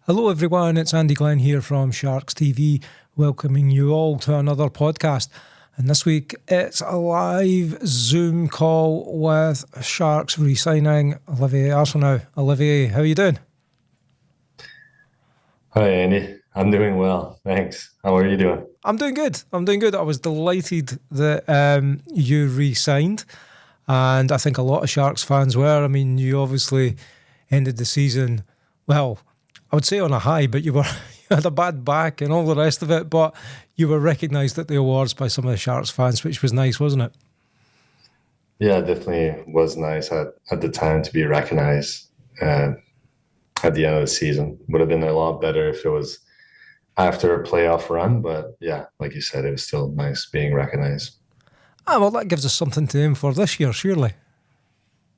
Hello everyone, it's Andy Glenn here from Sharks TV, welcoming you all to another podcast. And this week it's a live Zoom call with Sharks re-signing Olivier Arseneau. Olivier, how are you doing? Hi, Andy. I'm doing well. Thanks. How are you doing? I'm doing good. I was delighted that you re-signed, and I think a lot of Sharks fans were. I mean, you obviously ended the season, well, I would say on a high, but you had a bad back and all the rest of it, but you were recognised at the awards by some of the Sharks fans, which was nice, wasn't it? Yeah, it definitely was nice at the time to be recognized at the end of the season. Would have been a lot better if it was after a playoff run, but yeah, like you said, it was still nice being recognized. Well, that gives us something to aim for this year, surely.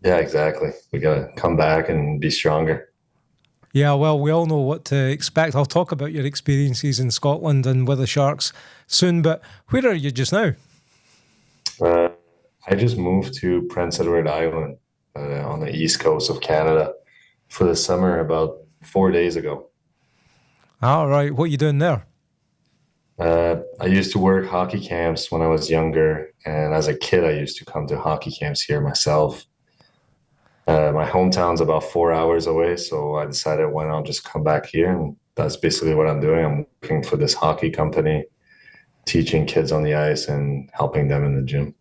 Yeah, exactly. We got to come back and be stronger. Yeah, well, we all know what to expect. I'll talk about your experiences in Scotland and with the Sharks soon, but where are you just now? Uh, I just moved to Prince Edward Island on the east coast of Canada for the summer about 4 days ago. All right, what are you doing there? I used to work hockey camps when I was younger, and as a kid, I used to come to hockey camps here myself. My hometown's about 4 hours away, so I decided why not just come back here, and that's basically what I'm doing. I'm working for this hockey company, teaching kids on the ice and helping them in the gym.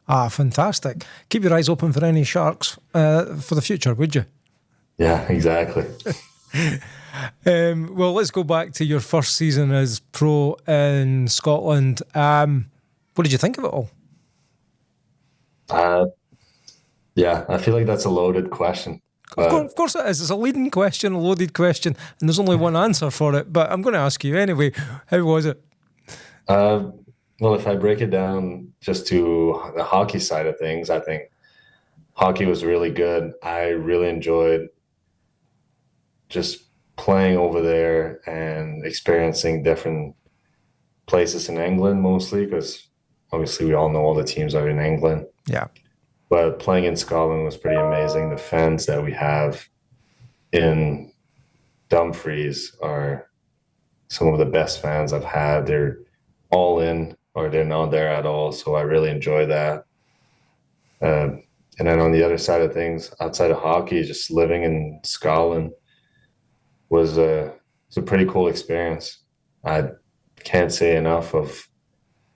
Ah, fantastic. Keep your eyes open for any Sharks for the future, would you? Yeah, exactly. Well, let's go back to your first season as pro in Scotland. What did you think of it all? Uh, yeah, I feel like that's a loaded question, Of but course it is. It's a leading question, a loaded question, and there's only one answer for it. But I'm going to ask you anyway. How was it? uh, well, if I break it down just to the hockey side of things, I think hockey was really good. I really enjoyed just playing over there and experiencing different places in England mostly because obviously we all know all the teams are in England. Yeah. But playing in Scotland was pretty amazing. The fans that we have in Dumfries are some of the best fans I've had. They're all in or they're not there at all. So I really enjoy that. And then on the other side of things, outside of hockey, just living in Scotland was a pretty cool experience. I can't say enough of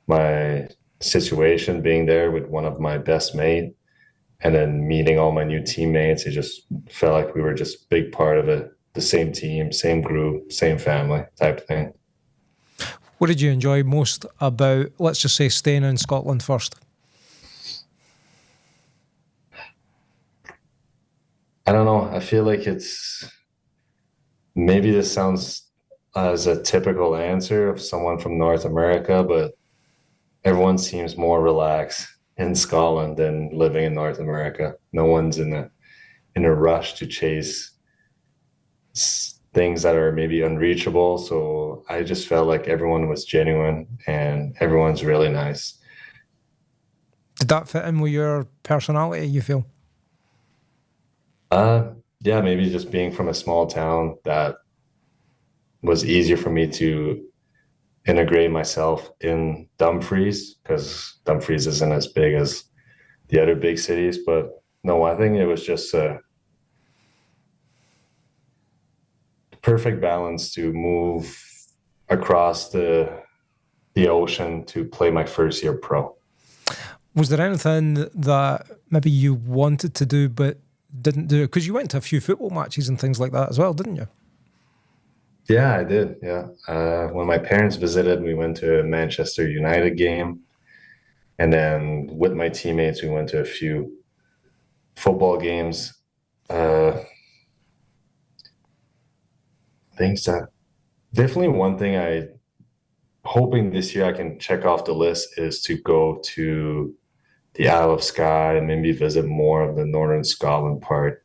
my situation being there with one of my best mates and then meeting all my new teammates. It just felt like we were just big part of it, the same team, same group, same family type thing. What did you enjoy most about, let's just say, staying in Scotland first? I don't know. I feel like it's maybe this sounds as a typical answer of someone from North America, but everyone seems more relaxed in Scotland than living in North America. No one's in a rush to chase things that are maybe unreachable. So I just felt like everyone was genuine and everyone's really nice. Did that fit in with your personality, you feel? Yeah, maybe just being from a small town that was easier for me to integrate myself in Dumfries because Dumfries isn't as big as the other big cities. But no, I think it was just a perfect balance to move across the ocean to play my first year pro. Was there anything that maybe you wanted to do but didn't do? Because you went to a few football matches and things like that as well, didn't you? Yeah, I did. Yeah. When my parents visited, we went to a Manchester United game. And then with my teammates, we went to a few football games. Uh, things that definitely one thing I hoping this year I can check off the list is to go to the Isle of Skye and maybe visit more of the northern Scotland part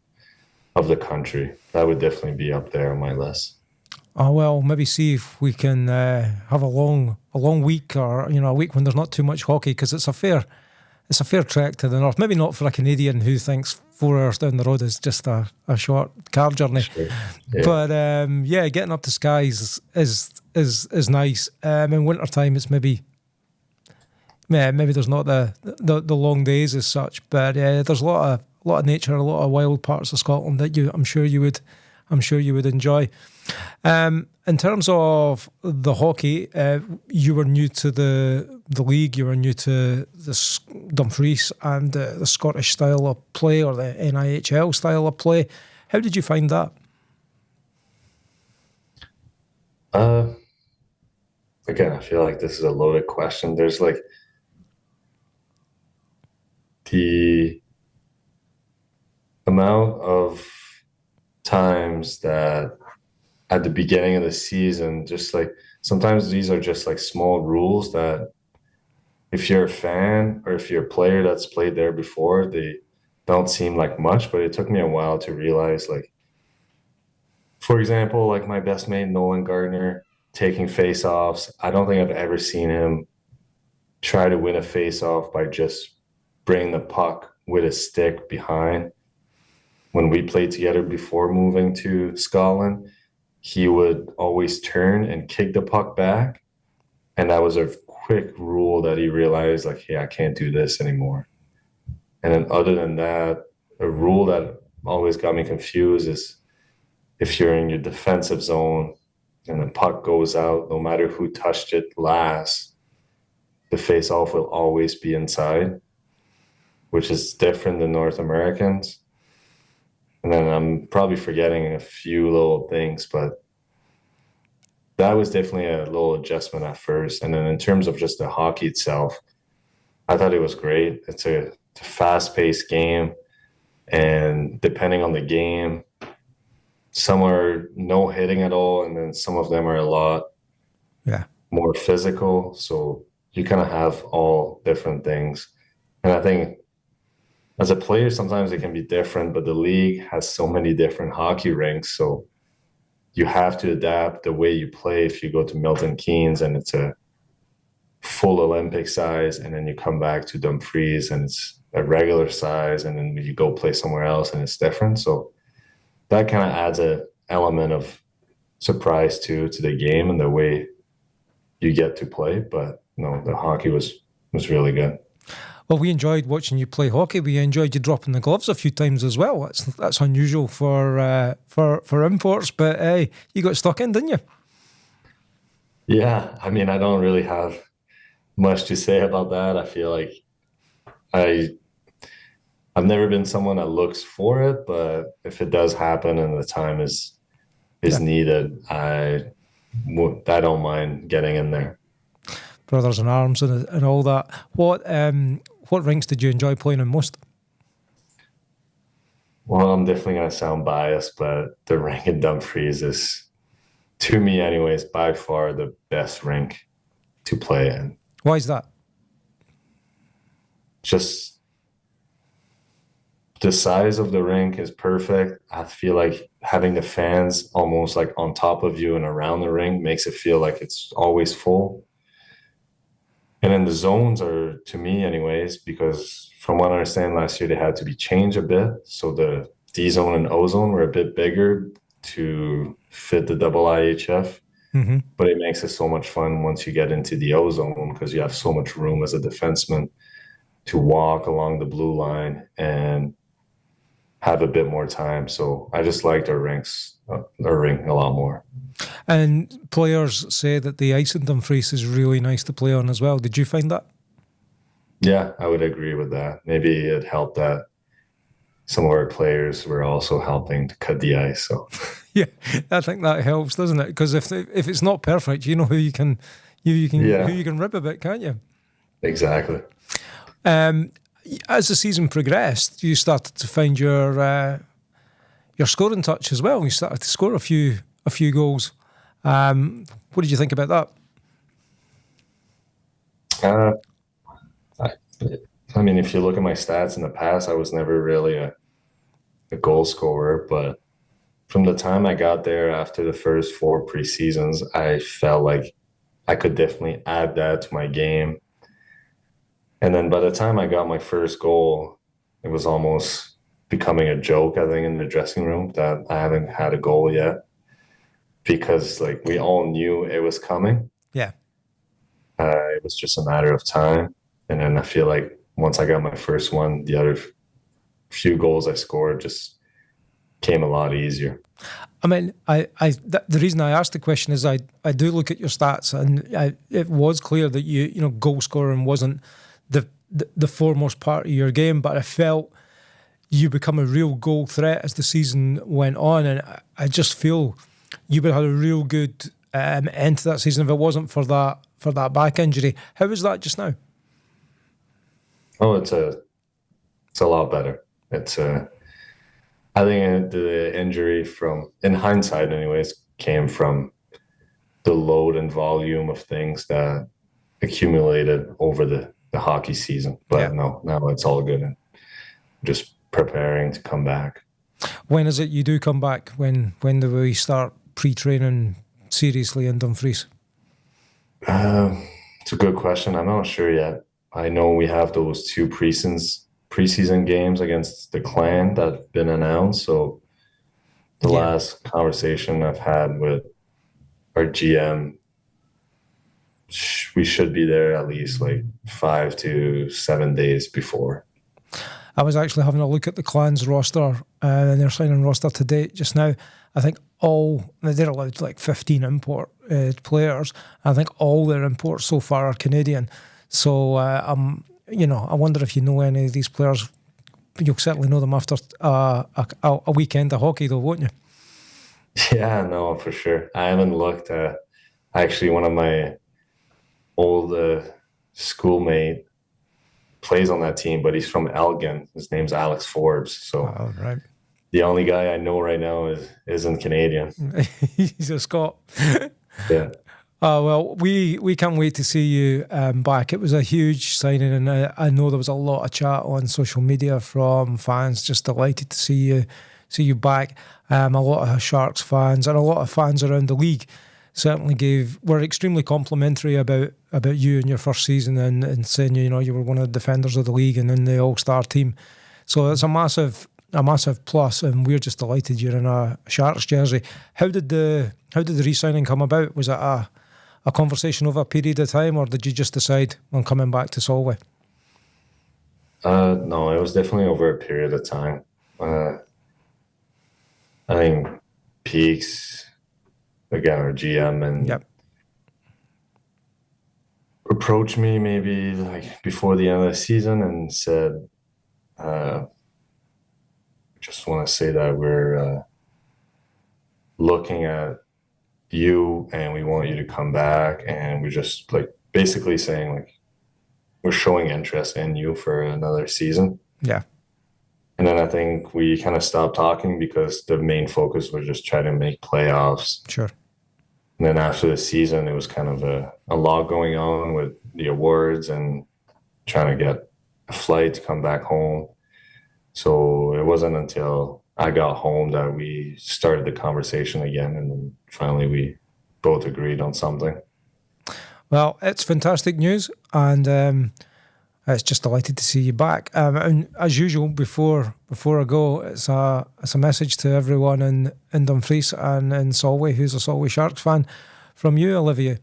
of the country. That would definitely be up there on my list. Oh well, maybe see if we can have a long week, or a week when there's not too much hockey, because it's a fair trek to the north. Maybe not for a Canadian who thinks 4 hours down the road is just a short car journey. Sure. Yeah. But yeah, getting up to Skies is nice. In winter time, it's maybe there's not the long days as such, but there's a lot of nature, a lot of wild parts of Scotland that I'm sure you would enjoy. In terms of the hockey, you were new to the league. You were new to the Dumfries and the Scottish style of play, or the NIHL style of play. How did you find that? Again, I feel like this is a loaded question. There's like the amount of times that at the beginning of the season, just like sometimes these are just like small rules that if you're a fan or if you're a player that's played there before, they don't seem like much, but it took me a while to realize, like, for example, like my best mate, Nolan Gardner, taking face-offs. I don't think I've ever seen him try to win a face-off by just bringing the puck with a stick behind. When we played together before moving to Scotland, he would always turn and kick the puck back. And that was a quick rule that he realized, like, hey, I can't do this anymore. And then other than that, a rule that always got me confused is if you're in your defensive zone and the puck goes out, no matter who touched it last, the face-off will always be inside, which is different than North Americans. And then I'm probably forgetting a few little things, but that was definitely a little adjustment at first. And then in terms of just the hockey itself, I thought it was great. It's a fast-paced game, and depending on the game, some are no hitting at all, and then some of them are a lot more physical. So you kind of have all different things. And I think as a player, sometimes it can be different, but the league has so many different hockey rinks. So you have to adapt the way you play. If you go to Milton Keynes and it's a full Olympic size, and then you come back to Dumfries and it's a regular size, and then you go play somewhere else and it's different. So that kind of adds an element of surprise to the game and the way you get to play. But no, the hockey was really good. Well, we enjoyed watching you play hockey. We enjoyed you dropping the gloves a few times as well. That's unusual for imports, but hey, you got stuck in, didn't you? Yeah, I mean, I don't really have much to say about that. I feel like I've never been someone that looks for it, but if it does happen and the time is needed, I don't mind getting in there. Brothers in arms and all that. What rinks did you enjoy playing in most? Well, I'm definitely going to sound biased, but the rink in Dumfries is, to me anyways, by far the best rink to play in. Why is that? Just the size of the rink is perfect. I feel like having the fans almost like on top of you and around the rink makes it feel like it's always full. And then the zones are, to me anyways, because from what I understand last year, they had to be changed a bit. So the D zone and O zone were a bit bigger to fit the double IHF. Mm-hmm. But it makes it so much fun once you get into the O zone, because you have so much room as a defenseman to walk along the blue line and have a bit more time. So I just liked our rink a lot more. And players say that the ice in Dumfries is really nice to play on as well. Did you find that? Yeah, I would agree with that. Maybe it helped that some of our players were also helping to cut the ice. So yeah, I think that helps, doesn't it? Because if it's not perfect, you know who you can who you can rib a bit, can't you? Exactly. As the season progressed, you started to find your scoring touch as well. You started to score a few goals. What did you think about that? I mean, if you look at my stats in the past, I was never really a goal scorer, but from the time I got there after the first 4 preseasons, I felt like I could definitely add that to my game. And then by the time I got my first goal, it was almost becoming a joke, I think, in the dressing room that I haven't had a goal yet, because like we all knew it was coming. Yeah. It was just a matter of time. And then I feel like once I got my first one, the other few goals I scored just came a lot easier. I mean, the reason I asked the question is I do look at your stats, and it was clear that you know, goal scoring wasn't the foremost part of your game, but I felt you become a real goal threat as the season went on, and I just feel you would have had a real good end to that season if it wasn't for that back injury. How is that just now? Oh, it's a lot better. I think the injury, from, in hindsight anyways, came from the load and volume of things that accumulated over the hockey season. But Yeah. no, now it's all good and just preparing to come back. When is it you do come back? When do we start pre-training seriously in Dumfries? It's a good question. I'm not sure yet. I know we have those two preseason games against the Clan that have been announced. So the last conversation I've had with our GM, we should be there at least like 5 to 7 days before. I was actually having a look at the Clan's roster, and their signing roster to date just now. I think they're allowed like 15 import players. I think all their imports so far are Canadian. So I wonder if you know any of these players. You'll certainly know them after a weekend of hockey, though, won't you? Yeah, no, for sure. I haven't looked. Actually, one of my old schoolmate plays on that team, but he's from Elgin. His name's Alex Forbes. So right. The only guy I know right now isn't Canadian. He's a Scot. Yeah. Well, we can't wait to see you back. It was a huge signing, and I know there was a lot of chat on social media from fans just delighted to see you back. A lot of Sharks fans and a lot of fans around the league certainly were extremely complimentary about you in your first season, and saying you were one of the defenders of the league and in the All-Star team. So it's a massive plus, and we're just delighted you're in a Sharks jersey. How did the re-signing come about? Was it a conversation over a period of time, or did you just decide on coming back to Solway? No, it was definitely over a period of time. I think Peaks, again, our GM, and approached me maybe like before the end of the season and said, just want to say that we're looking at you and we want you to come back, and we're just like basically saying like we're showing interest in you for another season. Yeah. And then I think we kind of stopped talking because the main focus was just trying to make playoffs. Sure. And then after the season, it was kind of a lot going on with the awards and trying to get a flight to come back home. So it wasn't until I got home that we started the conversation again, and then finally we both agreed on something. Well, it's fantastic news, and it's just delighted to see you back. And as usual, before I go, it's a message to everyone in Dumfries and in Solway who's a Solway Sharks fan from you, Olivier.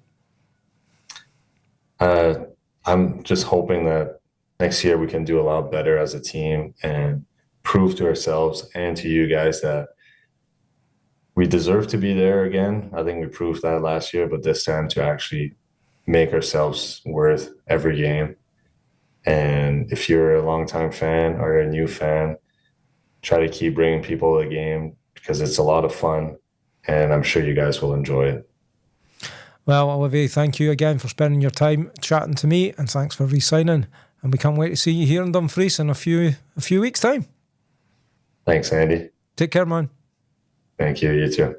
I'm just hoping that next year we can do a lot better as a team and prove to ourselves and to you guys that we deserve to be there again. I think we proved that last year, but this time to actually make ourselves worth every game. And if you're a longtime fan or a new fan, try to keep bringing people to the game because it's a lot of fun, and I'm sure you guys will enjoy it. Well, Olivier, thank you again for spending your time chatting to me, and thanks for re-signing. And we can't wait to see you here in Dumfries in a few weeks' time. Thanks, Andy. Take care, man. Thank you. You too.